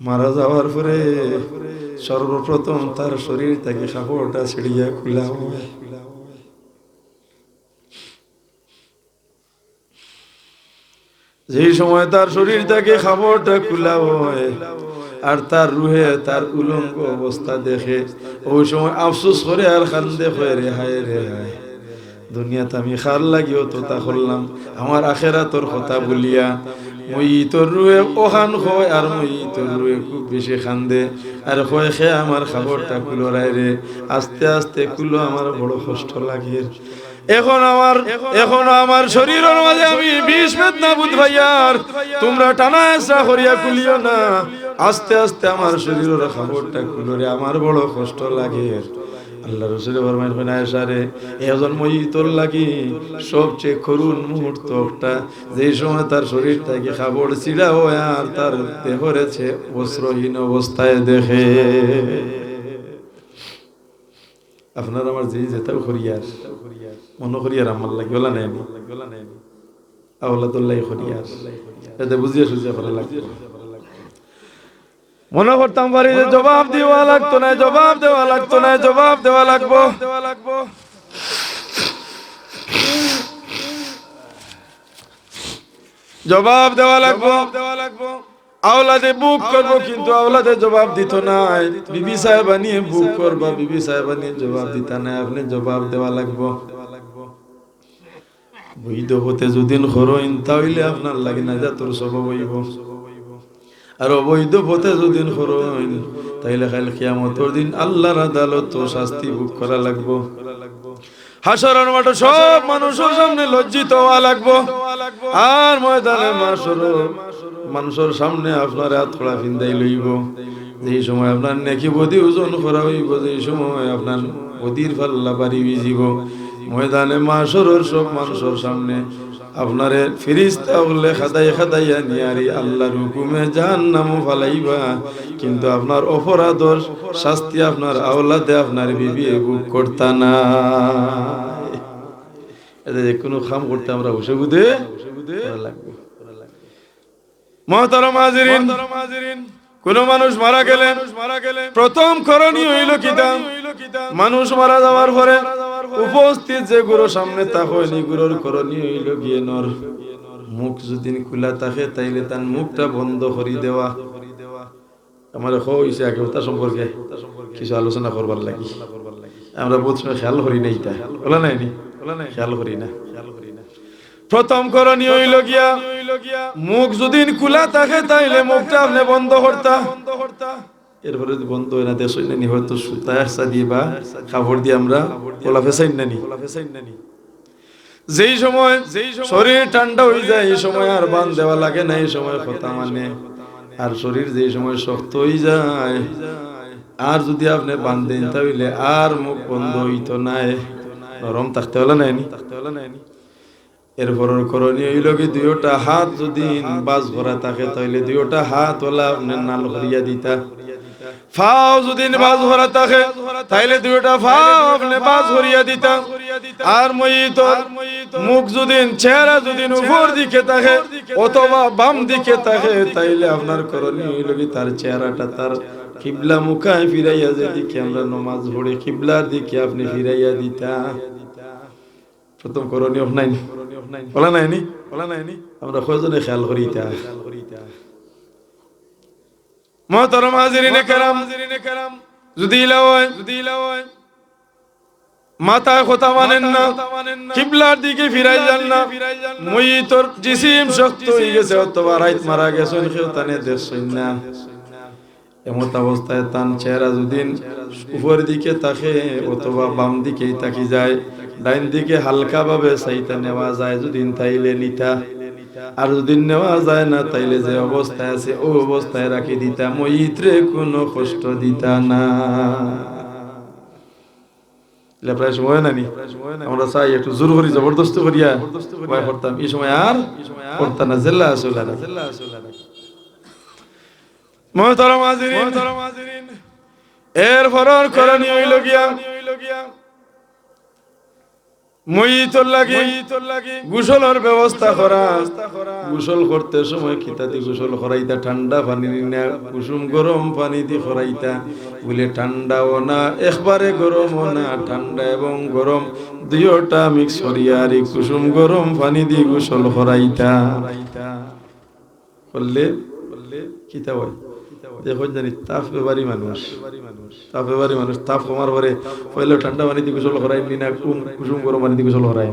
মারা যাওয়ার পরে সর্বপ্রথম তার শরীর থেকে কাপড়টা ছিড়িয়া খুলা হয়। যেই সময় তার শরীর থেকে কাপড়টা খুলা হয় আর তার রুহে তার উলঙ্গ অবস্থা দেখে, ওই সময় আফসোস করে আর কান্দে হয়, রে হায় রে হায়, দুনিয়াতে আমি খার লাগিও তো তা করলাম, আমার আখেরাতর কথা বলিয়া মই তোর রুয়ে ওখান হয় আর মই তোর রুয়ে খুব বেশি খান্দে আর কয় খে আমার খাবারটা কুলো রায় রে, আস্তে আস্তে কুলো আমার বড় কষ্ট লাগে। এখন আমার শরীরের মাঝে আমি 20 বেদনা বুধ ভাইয়ার, তোমরা টানা এসা করিয়া কুলিও না, আস্তে আস্তে আমার শরীরের খাবারটা কুলো রে, আমার বড় কষ্ট লাগে। আল্লাহ রসুল ফরমাইলেন, আয়েশা রে, এজন মইতর লাগি সবচেয়ে করুণ মুহূর্তটা যেই সময় তার শরীর থেকে কাপড় ছিঁড়া হয় আর তার দেহ রয়েছে বস্ত্রহীন অবস্থায় দেখে। আপনার আমার যেই যেটাও করিয়ার মনে করিয়ার আমার লাগে ওলা নেই আওলাদুল্লাহ করিয়ার, এতে বুঝিয়ে সুঝিয়ে ভালো লাগবে। মনে করতাম পারি যে জবাব দেওয়া লাগতো না, জবাব দেওয়া লাগতো না, জবাব দেওয়া লাগবো। জবাব দেওয়া লাগবো, আওলাদে বুক করবো, কিন্তু আওলাদে জবাব দিত না। বিবি সাহেবা নিয়ে বুক করবা, বিবি সাহেবা নিয়ে জবাব দিতা না, আপনি জবাব দেওয়া লাগবো। বৈধ হতে যদিন হরইন তাহলে আপনার লাগে না যা তোর স্বভাব হইব, আর অবৈধ পথে যদিন হরইন তাইলে কাল কিয়ামতের দিন আল্লাহর আদালত তো শাস্তি ভোগ করা লাগবো। হাসরের মাঠে সব মানুষের সামনে লজ্জিত হওয়া লাগবো, আর ময়দানে মানুষের সামনে আপনার হাত খোলা ফিন্দাই লইব। যেই সময় আপনার নেকি বদি ওজন করা হইব, যেই সময় আপনার বদির পাল্লা বাড়ি বিজিব, ময়দানে মাশরের সব মানুষের সামনে আপনারে ফেরেশতা বলে খাদাই খাদাইয়া নিয়ারি আল্লাহর হুকুমে জাহান্নামে ফালাইবা, কিন্তু আপনার অপরাধের শাস্তি আপনার আওলাদে আপনার বিবি ভোগ করতা না। এতে যে কোনো কাম করতে আমরা বসে বুঝে লাগবে। মুহতারাম হাজিরিন, কোন মানুষ মারা গেলে প্রথম করণীয় হইল কিতা? মানুষ মারা যাওয়ার পরে উপস্থিত যে গুরুর সামনে তা হয়নি, গুরুর করণীয় হইল গিয়ে নর মুখ যদি খোলা থাকে তাইলে তার মুখটা বন্ধ করে দেওয়া। আমার হইছে আগে ওটা সম্পর্কে কিছু আলোচনা করবার লাগি, আমরা বহুত সময় খেয়াল করি না, এটা বলা নাই খেয়াল করি না। প্রথম করণীয় হইল গিয়া মুখ যদি খোলা থাকে তাইলে মুখটা আপনি বন্ধ করতা। এরপরে বন্ধ হয় না, দেশ নানি হয়তো সুতা একসা দিয়ে বা কাপড় দিয়ে আমরা পোলা ফেসাই নানি। যেই সময় শরীর ঠান্ডা হয়ে যায় এই সময় আর বান দেওয়া লাগে না, এই সময় কথা মানে। আর শরীর যেই সময় শক্ত হয়ে যায় আর যদি আপনি বান দেন তাহলে আর মুখ বন্ধ হইতো নাই, নরম থাকতে হলে নাইনি। এরপর করণীয় হইল কি দুইটা হাত যদি বাজ ভরা থাকে তাহলে দুইটা হাত ওলা আপনি নাল করিয়া দিতা। ফাও যদি বাজ ভরা থাকে তাইলে দুইটা ফাও আপনি বাজ ভরিয়া দিতা। আর মইতর মুখ যদি চেহারা যদি উপর দিকে থাকে অথবা বাম দিকে থাকে তাইলে আপনার করণীয় হইল কি তার চেহারাটা তার কিবলা মুখায় ফিরাইয়া, যেদিকে আমরা নামাজ পড়ি কিবলার দিকে আপনি ফিরাইয়া দিতা। প্রথম করণীয় নাই বলা নাইনি আমরা কয়জনে খেয়াল করি তা? মুহতারাম হাজিরিনে কেরাম, যদি মাথায় কথা মানেন না, কিবলার দিকে ফিরাই যান না, মইতর জিসিম শক্ত হয়ে গেছে অথবা রাইত মারা গেছে কেউ তানে দেখছেন না, এমত অবস্থায় তার চেহারা যদি উপর দিকে তাকে অথবা বাম দিকেই তাকি যায়, ডাইন দিকে হালকা ভাবে চাইতা নেওয়া যায় যদি তাইলে নিতা, আর যদি নেওয়া যায় না তাইলে যে অবস্থায় আছে ও অবস্থায় রাখি দিতা, মইত্রে কোনো কষ্ট দিতা না। প্রায় সময় নানি আমরা চাই একটু জোর করি জবরদস্ত করিয়া করতাম, এই সময় আর করতাম না। জেল্লা আসলে মুহতারাম হাজিরিন, এর পরের করণীয় হইল গিয়া মইতর লাগি গোসলের ব্যবস্থা করা। গোসল করতে সময় কিতাদি গোসল করাইতা, ঠান্ডা পানি না কুসুম গরম পানি দি করাইতা। বলে ঠান্ডাও না একবারে গরমও না, ঠান্ডা এবং গরম দুইটা মিক্স করিয়া আর কুসুম গরম পানি দি গোসল করাইতা। করলে কিতা হয় দেখুন জানি তাপ বেবারি মানুষ, তাপ বেবারি মানুষ, তাপ কমার পরে পয়লা ঠান্ডা পানি দিয়ে গোসল করাইনি না কুসুম গরম পানি দিয়ে গোসল করাই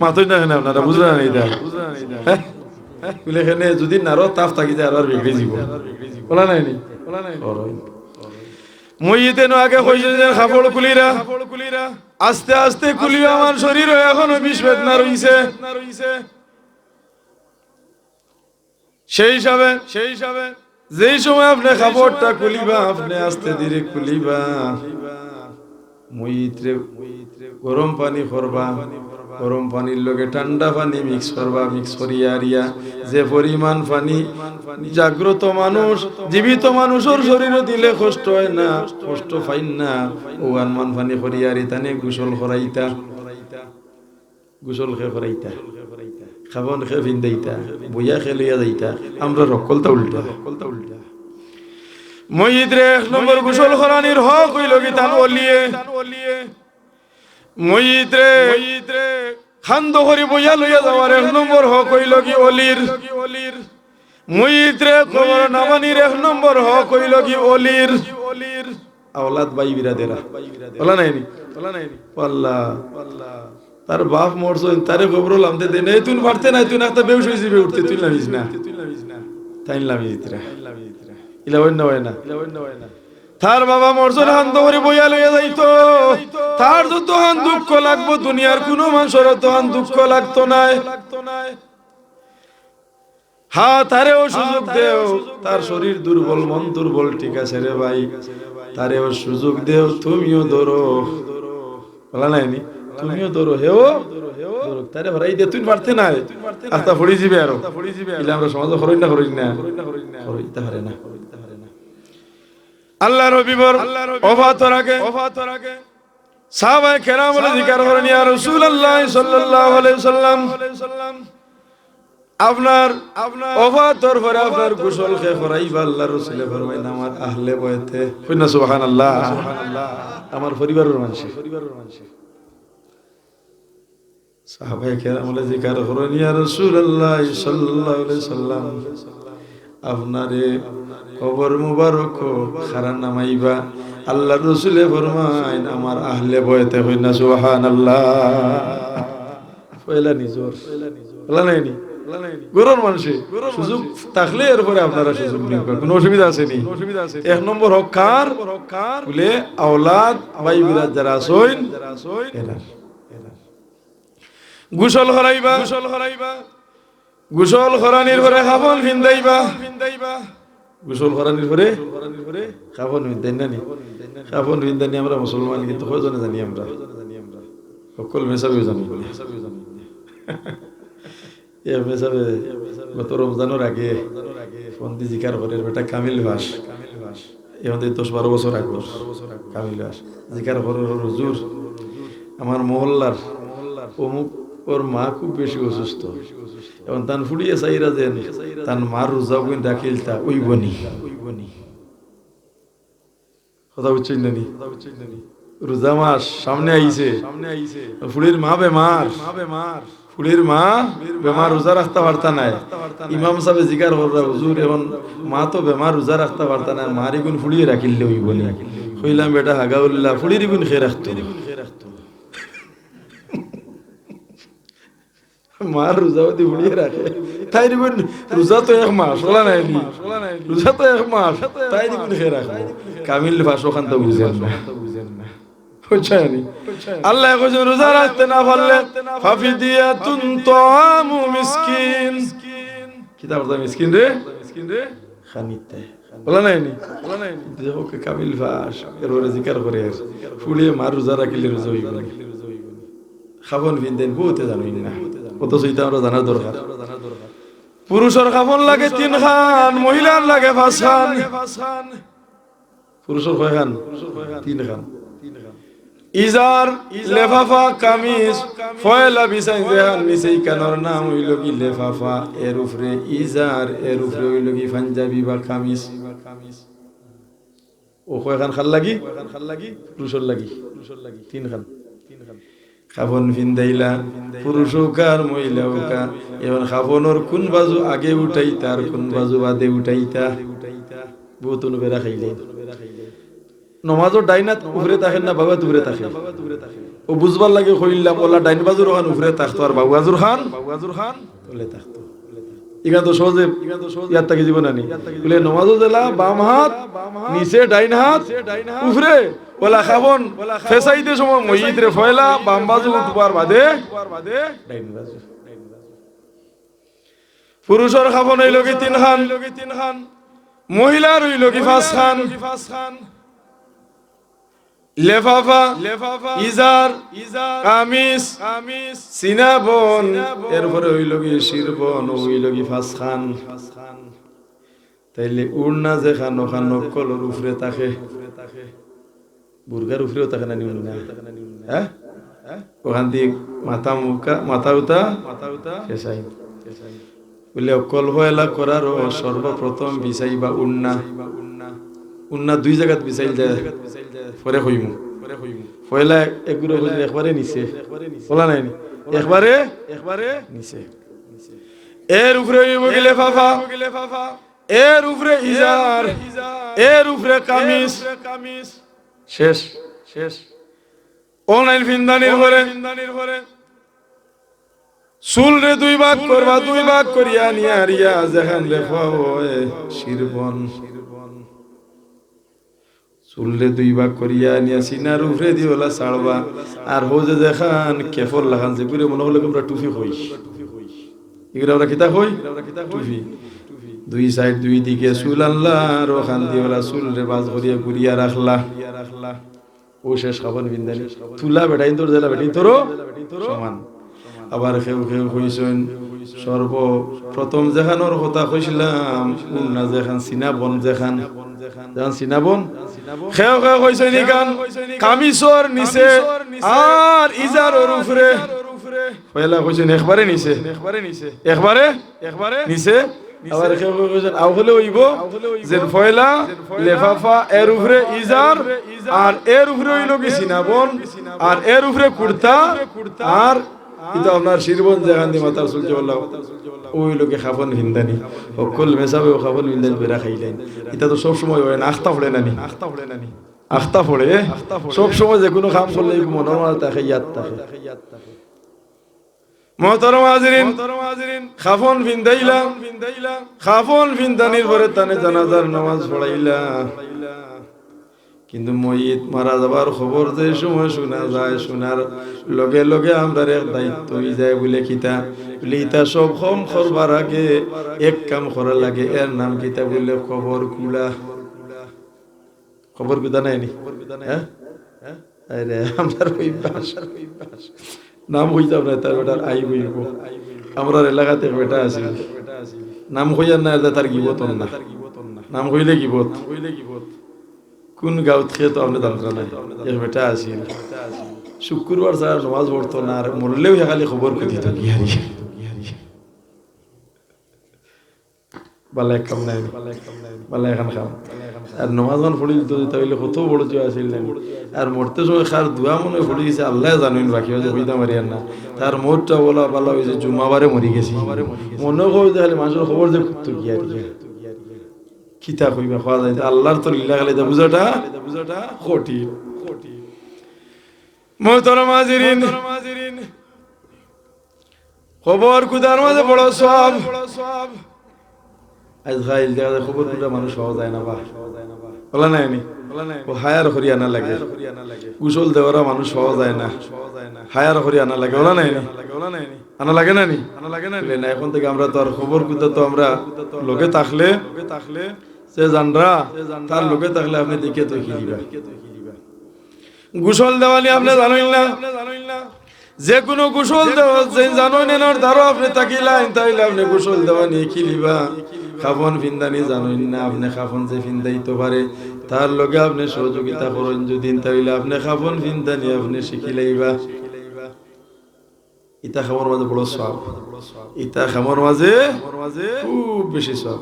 মাথই না না আপনারা বুঝলেন না এটা বলে এখানে যদি নারো তাপ থাকি যায় আর বিগড়ে যাব বলা নাই নি মইতে নো আগে কইছে যে কাপড় খুলিরা আস্তে আস্তে খুলিও আমার শরীর এখনো বিষ বেদনা রইছে। সেই হিসাবে যেই সময় আপনি কাপড়টা খুলিবা আপনি আস্তে ধীরে খুলিবা, মইত্রে গরম পানি করবা, গরম পানির লগে ঠান্ডা পানি মিক্স করবা, মিক্স করিয়া রিয়া যে পরিমাণ পানি জাগ্রত মানুষ জীবিত মানুষের শরীরে দিলে কষ্ট হয় না, কষ্ট পাইন না, ও আনমান পানি করিয়া রি তানে গোসল করাইতা, গোসল খেয়ে করাইতা, খাবন খেয়ে ভিন্দাইতা, বইয়া খেলিয়া যাইতা। আমরা রকলতা উল্টা মহিদ্রে এক নম্বর গোসল করানির হক হইল কি তান ওলিয়ে মহিদ্রে খান্দ করি বইয়া লইয়া যাওয়ার এক নম্বর হক হইল কি অলির মহিদ্রে খবর নামানির এক নম্বর হক হইল কি অলির আওলাদ ভাই বিরাদেরা বলা নাইনি আল্লাহ তার বাপ মরছ তারে খবর লামতে দেন এই তুই পারতে নাই তুই একটা বেউস হইছি বে উঠতে তুই লামিস না তাই লামিস ইতরা ইলা হয় না তার বাবা মরছর হান্ত করে বইয়া লইয়া যাইতো, তার যত হান দুঃখ লাগবো দুনিয়ার কোনো মানুষের তো হান দুঃখ লাগতো না। হ্যাঁ তারেও সুযোগ দেও, তার শরীর দুর্বল মন দুর্বল ঠিক আছে রে ভাই, তারেও সুযোগ দেও, তুমিও ধরো বলা নাইনি, তুমিও ধরো হেও তারে ভরাই দে তুই পারতে নাই আস্তা ফড়ি যাবে আরো ইলা আমরা সমাজ করি না করিতে পারে না। আল্লাহর হাবিবর ওফাতের আগে সাহাবায়ে কেরাম বলে জিকির করেন ইয়া রাসূলুল্লাহ সাল্লাল্লাহু আলাইহি ওয়াসাল্লাম আপনার ওফাতের পরে আপনার গোসল খেয়ে করাইবা। আল্লাহর রাসূল ফরমাইলেন আমার আহলে বয়তে কইনা সুবহানাল্লাহ, আমার পরিবারের মানুষ সাহাবায়ে কেরাম বলে জিকির করেন ইয়া রাসূলুল্লাহ সাল্লাল্লাহু আলাইহি ওয়াসাল্লাম আপনারে কবর মুবারক খারান নামাইবা। আল্লাহর রাসূলে ফরমাইন আমার আহলে বয়তে কইনা সুবহানাল্লাহ। পয়লা নিজর বলা নাইনি গরুর মানুষে সুযোগ থাকলে এরপরে আপনারা সুযোগ নিন, কোনো অসুবিধা আছে নি। এক নম্বর হক কার বলে আওলাদ ভাই বিরাজ যারা আছেন গোসল করাইবা, গোসল করানির পরে খাবন ভিন্দাইবা, গোসল করানির পরে খাবন ভিন্দাই খাবন ভিন্দানি আমরা মুসলমান কিন্তু কয়জনে জানি আমরা সকল মেসাবেও জানি এ মেসাবে গত রমজানের আগে ফন্দি জিকার করে বেটা কামিল ভাস এখন 10-12 বছর আগে কামিল ভাস জিকার করে হুজুর আমার মহল্লার অমুক ওর মা খুব বেশি অসুস্থ এবং তান ফুড়িয়ে চাইরা দেন তান মার রোজা বই ডাকিলতা ওই বনি কথা বুঝছেন নানি রোজা মাস সামনে আইছে ফুড়ির মা বেমার ফুড়ির মা বেমার রোজা রাখতে পারতা নাই। ইমাম সাহেব জিকার কররা হুজুর এখন মা তো বেমার রোজা রাখতে পারতা না, মারি গুণ ফুড়িয়ে রাখিলে ওই বনি কইলাম বেটা হাগাউল্লাহ ফুড়ির গুণ খেয়ে রাখতো মার রোজা দি ফুড়িয়ে রাখে তাই দিবেন রোজা তো এক মাস বলা নাই রোজা তো এক মাস তাই দিবেন খেয়ে রাখো কামিল ভাষা ওখান তো বুঝেন না আল্লাহ কইছেন রোজা রাখতে না পারলে ফাফিদিয়াতুন তাআমু মিসকিন কিতাব দা মিসকিন রে খানিতে বলা নাই দেখো কে কামিল ভাষ এর জিকির করে ফুড়িয়ে মার রোজা রাখিলে রোজা হইব খাবন ভিনদেন বহুতে জানেন না কত সেইটা আমরা জানার দরকার। পুরুষের খাবন লাগে 3 খান, মহিলার লাগে 5 খান। পুরুষের কয় খান? 3 খান। ইজার লেফাফা কামিজ ফয়লা বিছাই যেহান নিচেই কানর নাম হইল কি লেফাফা, এর উপরে ইজার, এর উপরে হইল কি পাঞ্জাবি বা কামিজ। ও কয়খান খাল লাগি পুরুষর লাগি তিন খান খাবন ফিন্দাইলা পুরুষ হোক আর মহিলা হোক। এখন খাবনের কোন বাজু আগে উঠাইতা আর কোন বাজু বাদে উঠাইতা বহুত বেড়া খাইলে। নমাজর ডাইনাত উপরে থাকেন না বাবা উপরে থাকে, ও বুঝবার লাগে কইলাম ওলা ডাইন বাজুর খান উপরে থাকতো আর বাবুয়াজুর খান তলে থাকতো। ইগান তো সহজে ইয়ার তাকে জীবন আনি বলে নমাজও জেলা বাম হাত নিচে ডাইন হাত উপরে ওলা খাবন ফেসাইতে সময় মহিত রে ফয়লা বাম বাজু উঠবার বাদে ডাইন বাজু। পুরুষের খাবন হইল কি তিন খান, মহিলার হইল কি পাঁচ খান। লেফাফা ইজার কামিজ সিনাবন এরপরে হইল কি শিরবন হইল কি পাঁচ খান। তাইলে উড়না যেখান ওখান নকলের উপরে থাকে, বুর্গার উপরেও থাকে না নিউন না, হ্যাঁ ওখান দিয়ে মাথা উতা শেষাই বলে অকল হয়লা করার সর্বপ্রথম বিচাইবা উন্না দুই জায়গাত বিচাইল যায় পরে হইমু পয়লা একগুলো একবারে নিচে বলা নাই একবারে নিচে। এর উপরে হইব কি লেফাফা, এর উপরে ইজার, এর উপরে কামিজ শেষ। অনলাইন ফিন্দানির পরে চুল রে দুই ভাগ করবা, দুই ভাগ করিয়া নিয়া রিয়া যেখান লেখা হয় শিরবন, চুলরে দুই ভাগ করিয়া নিয়া সিনার উপরে দিওলা ছাড়বা। আর হো যে দেখান কেফর লাগান যে করে মনে হলে আমরা টুপি হই, এগুলো আমরা কিতা হই টুপি। দুই সাইড দুই দিকে চুল আনলা আর ওখান দিওলা চুল রে বাজ করিয়া ঘুরিয়া রাখলা। ও শেষ খাবার বিন্দানি তুলা বেটাইন তোর জেলা বেটাইন তোর সমান। আবার কেউ কইছেন সর্বপ্রথম যেখানোর কথা কইছিলাম উন্না যেখান সিনাবন যেখান সিনাবন খেও কইছেন ইকান কামিজর নিচে আর ইজারর উপরে পয়লা কইছেন একবারে নিচে নিচে। আবার কেউ কইছেন আউহলে হইব যে পয়লা লেফাফা এর উপরে ইজার আর এর উপরে হইল কি সিনাবন আর এর উপরে কুর্তা আর কিন্তু আপনার শিরবন যেখান দিয়ে মাথার চুলছে বললাম ওই লোকে খাবন ভিন্দানি সকল মেসাবে খাবন ভিন্দানি বেড়া খাইলেন। এটা তো সবসময় হয় না, আখতা ফোড়ে নানি আখতা ফোড়ে সবসময় যে কোনো কাম করলে মনের মাঝে থাকে ইয়াদ থাকে। মোহতারাম হাজিরিন খাফন ভিন্দাইলা খাফন ভিন্দানির পরে তানে জানাজার নামাজ পড়াইলা। কিন্তু মইত মারা যাবার খবর যে সময় শোনা যায়, শোনার লগে লগে আমরা এক দায়িত্ব হয়ে যায় বলে কিতা বলে ইতা সব কম করবার আগে এক কাম করা লাগে, এর নাম কিতা বলে খবর কুলা। খবর কুদা নাইনি হ্যাঁ আরে আমার অভ্যাস নাম হইতাম না তার বেটার আই হইব। আমরা এলাকাতে বেটা আছে নাম হইয়ার না তার গিবত না, নাম হইলে গিবত কোন গাঁত খেয়ে তো আপনি জানতে নাই। এক বেটা আসিল শুক্রবার স্যার নমাজ পড়তো না আর মরলেও খালি খবর করে দিত বালা এক কাম নাই বালা এখন খাম আর নমাজ মান পড়ি দিত তাহলে কত বড় যে আসিল নাই। আর মরতে সময় খার দোয়া মনে পড়ে গেছে আল্লাহ জানুন বাকি হয়েছে হইতাম পারি আর না। তার মোটটা বলা ভালো হয়েছে জুমাবারে মরি গেছি মনে করি তাহলে মানুষের খবর যে করতো কি আর কিতা কইবা খাওয়া যায় আল্লাহর তো লীলা গেলে বুঝাটা কঠিন। মোহতারাম হাজিরিন খবর কুদার মাঝে বড় সব আজকাল দেখা যায় খবর কুদা মানুষ পাওয়া যায় না বা বলা নাই ও হায়ার হরিয়ানা লাগে কুশল দেওয়ারা মানুষ পাওয়া যায় না হায়ার হরিয়ানা লাগে ওলা নাই আনা লাগে না না। এখন থেকে আমরা তো আর খবর কুদা তো আমরা লোকে থাকলে সে জানরা তার লোকে থাকলে আপনি দেখে তো কি দিবা। গোসল দেওয়ালি আপনি জানেন না যে কোনো গোসল দেওয়া যে জানোই নেনার দ্বারা আপনি তাকিলাইন তাইলে আপনি গোসল দেওয়া নিয়ে কি লিবা খাফন ফিন্দানি জানোই না আপনি খাফন যে ফিন্দাইতে পারে তার লগে আপনি সহযোগিতা করেন যদি তাইলে আপনি খাফন ফিন্দানি আপনি শিখিলাইবা ইতা খামর মাঝে বড় সওয়াব ইতা খামর মাঝে খুব বেশি সওয়াব